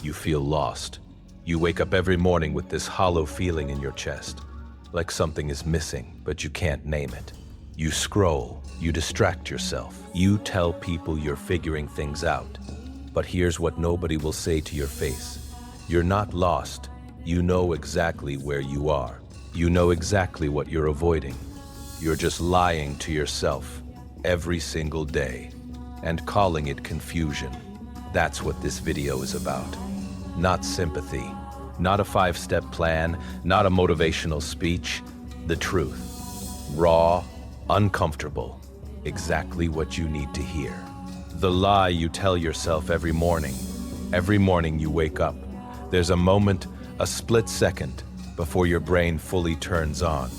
You feel lost. You wake up every morning with this hollow feeling in your chest, like something is missing, but you can't name it. You scroll, you distract yourself, you tell people you're figuring things out. But here's what nobody will say to your face. You're not lost. You know exactly where you are. You know exactly what you're avoiding. You're just lying to yourself every single day and calling it confusion. That's what this video is about. Not sympathy, not a 5-step plan, not a motivational speech. The truth. Raw, uncomfortable, exactly what you need to hear. The lie you tell yourself every morning. Every morning you wake up, there's a moment, a split second, before your brain fully turns on.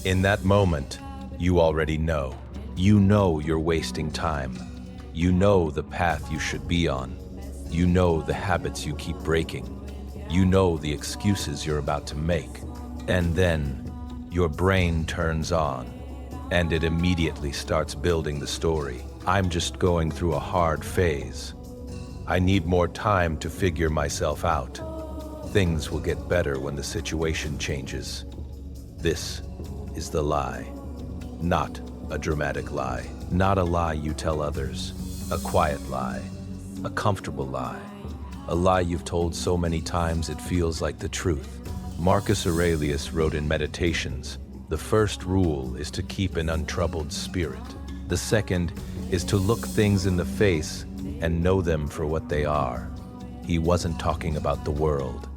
In that moment, you already know. You know you're wasting time. You know the path you should be on. You know the habits you keep breaking. You know the excuses you're about to make. And then, your brain turns on, and it immediately starts building the story. I'm just going through a hard phase. I need more time to figure myself out. Things will get better when the situation changes. This is the lie. Not a dramatic lie. Not a lie you tell others. A quiet lie. A comfortable lie. A lie you've told so many times it feels like the truth. Marcus Aurelius wrote in Meditations, the first rule is to keep an untroubled spirit. The second is to look things in the face and know them for what they are. He wasn't talking about the world.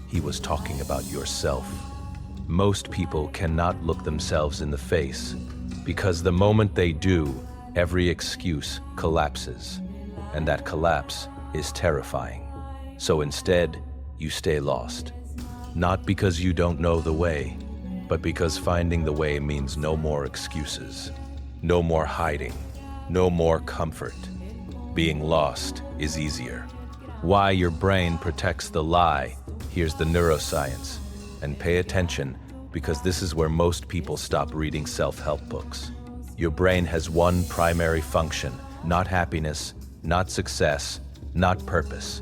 He was talking about yourself. Most people cannot look themselves in the face because the moment they do, every excuse collapses, and that collapse is terrifying. So instead, you stay lost. Not because you don't know the way, but because finding the way means no more excuses, no more hiding, no more comfort. Being lost is easier. Why your brain protects the lie. Here's the neuroscience. And pay attention, because this is where most people stop reading self-help books. Your brain has one primary function, not happiness, not success, not purpose.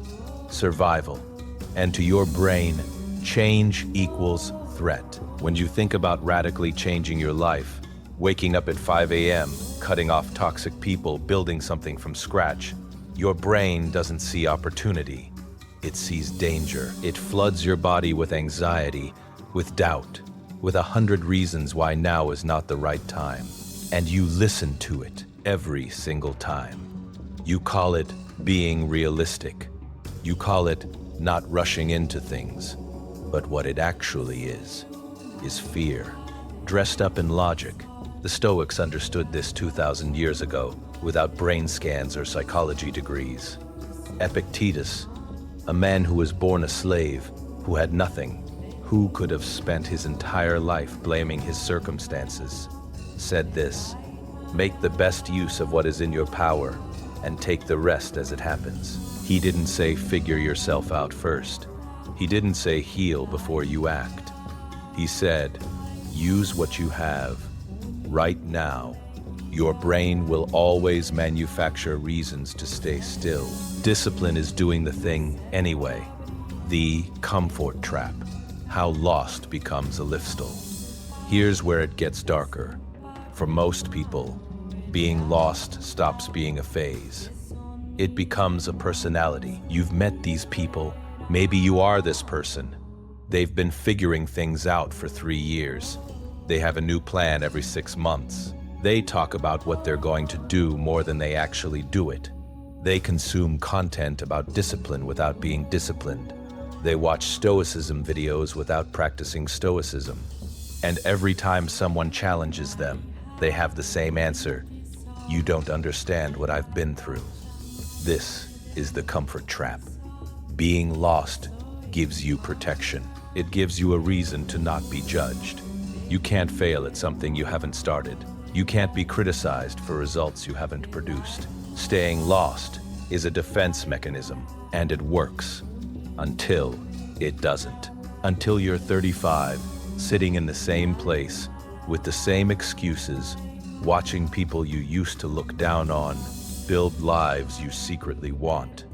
Survival. And to your brain, change equals threat. When you think about radically changing your life, waking up at 5 a.m., cutting off toxic people, building something from scratch, your brain doesn't see opportunity. It sees danger. It floods your body with anxiety, with doubt, with 100 reasons why now is not the right time. And you listen to it every single time. You call it being realistic. You call it not rushing into things. But what it actually is fear, dressed up in logic. The Stoics understood this 2,000 years ago, without brain scans or psychology degrees. Epictetus, a man who was born a slave, who had nothing, who could have spent his entire life blaming his circumstances, said this: make the best use of what is in your power and take the rest as it happens. He didn't say figure yourself out first. He didn't say heal before you act. He said, use what you have right now. Your brain will always manufacture reasons to stay still. Discipline is doing the thing anyway. The comfort trap. How lost becomes a lifestyle. Here's where it gets darker. For most people, being lost stops being a phase. It becomes a personality. You've met these people. Maybe you are this person. They've been figuring things out for 3 years. They have a new plan every 6 months. They talk about what they're going to do more than they actually do it. They consume content about discipline without being disciplined. They watch Stoicism videos without practicing Stoicism. And every time someone challenges them, they have the same answer: you don't understand what I've been through. This is the comfort trap. Being lost gives you protection. It gives you a reason to not be judged. You can't fail at something you haven't started. You can't be criticized for results you haven't produced. Staying lost is a defense mechanism, and it works. Until it doesn't. Until you're 35, sitting in the same place, with the same excuses, watching people you used to look down on build lives you secretly want.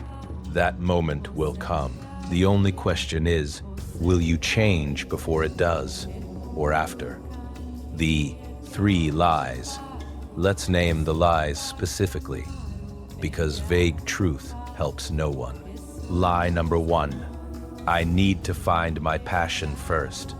That moment will come. The only question is, will you change before it does, or after? The 3 lies. Let's name the lies specifically, because vague truth helps no one. Lie number 1. I need to find my passion first.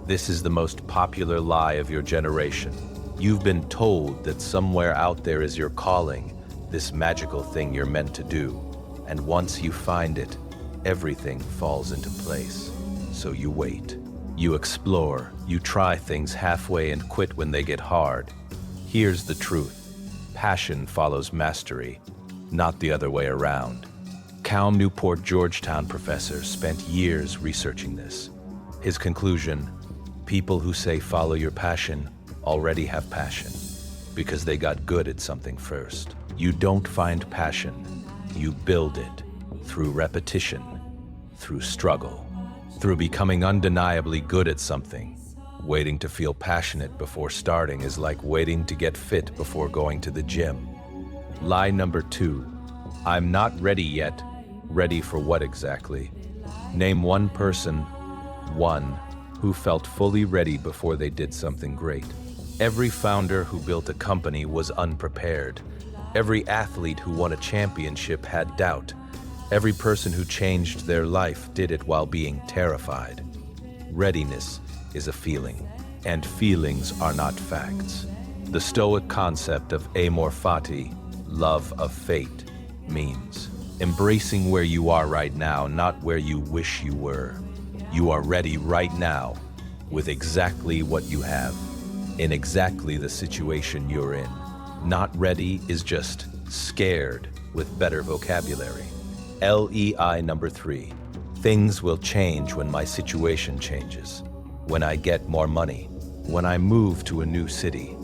This is the most popular lie of your generation. You've been told that somewhere out there is your calling, this magical thing you're meant to do. And once you find it, everything falls into place. So you wait. You explore. You try things halfway and quit when they get hard. Here's the truth. Passion follows mastery, not the other way around. Cal Newport Georgetown professor spent years researching this. His conclusion: people who say follow your passion already have passion because they got good at something first. You don't find passion, you build it through repetition, through struggle, through becoming undeniably good at something. Waiting to feel passionate before starting is like waiting to get fit before going to the gym. Lie number 2. I'm not ready yet. Ready for what exactly? Name one person, who felt fully ready before they did something great. Every founder who built a company was unprepared. Every athlete who won a championship had doubt. Every person who changed their life did it while being terrified. Readiness is a feeling, and feelings are not facts. The Stoic concept of amor fati, love of fate, means embracing where you are right now, not where you wish you were. You are ready right now with exactly what you have, in exactly the situation you're in. Not ready is just scared with better vocabulary. LEI number 3. Things will change when my situation changes, when I get more money, when I move to a new city,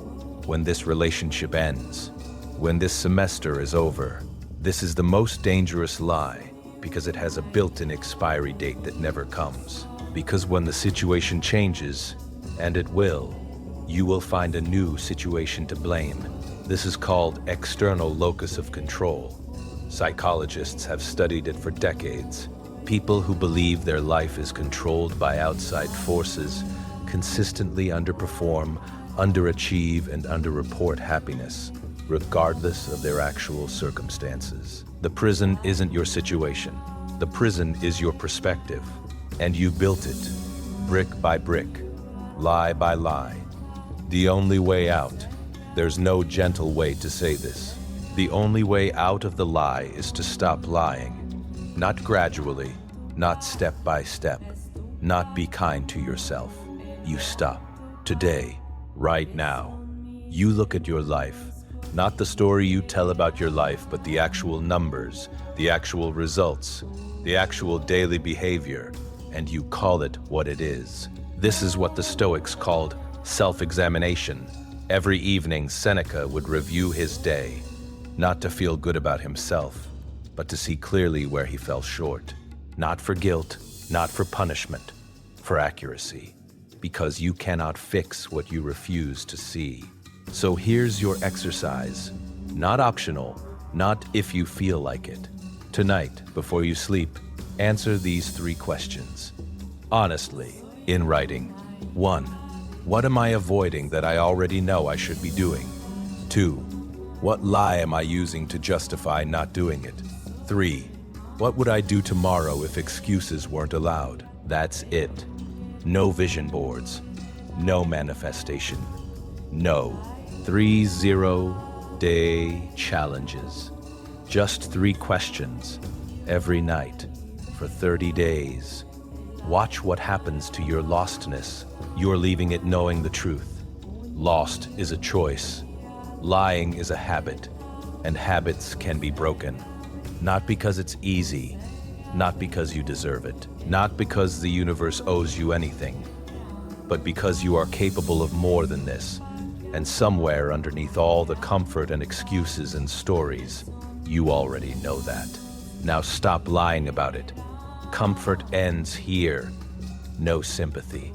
when this relationship ends, when this semester is over. This is the most dangerous lie because it has a built-in expiry date that never comes. Because when the situation changes, and it will, you will find a new situation to blame. This is called external locus of control. Psychologists have studied it for decades. People who believe their life is controlled by outside forces consistently underperform, underachieve, and underreport happiness, regardless of their actual circumstances. The prison isn't your situation. The prison is your perspective, and you built it, brick by brick, lie by lie. The only way out. There's no gentle way to say this. The only way out of the lie is to stop lying. Not gradually, not step by step, not be kind to yourself. You stop. Today, right now. You look at your life, not the story you tell about your life, but the actual numbers, the actual results, the actual daily behavior, and you call it what it is. This is what the Stoics called self-examination. Every evening, Seneca would review his day, not to feel good about himself, but to see clearly where he fell short. Not for guilt, not for punishment, for accuracy. Because you cannot fix what you refuse to see. So here's your exercise. Not optional, not if you feel like it. Tonight, before you sleep, answer these 3 questions. Honestly, in writing. 1. What am I avoiding that I already know I should be doing? 2. What lie am I using to justify not doing it? 3. What would I do tomorrow if excuses weren't allowed? That's it. No vision boards. No manifestation. No 30-day challenges. Just 3 questions every night for 30 days. Watch what happens to your lostness. You're leaving it knowing the truth. Lost is a choice. Lying is a habit, and habits can be broken. Not because it's easy, not because you deserve it, not because the universe owes you anything, but because you are capable of more than this. And somewhere underneath all the comfort and excuses and stories, you already know that. Now stop lying about it. Comfort ends here. No sympathy.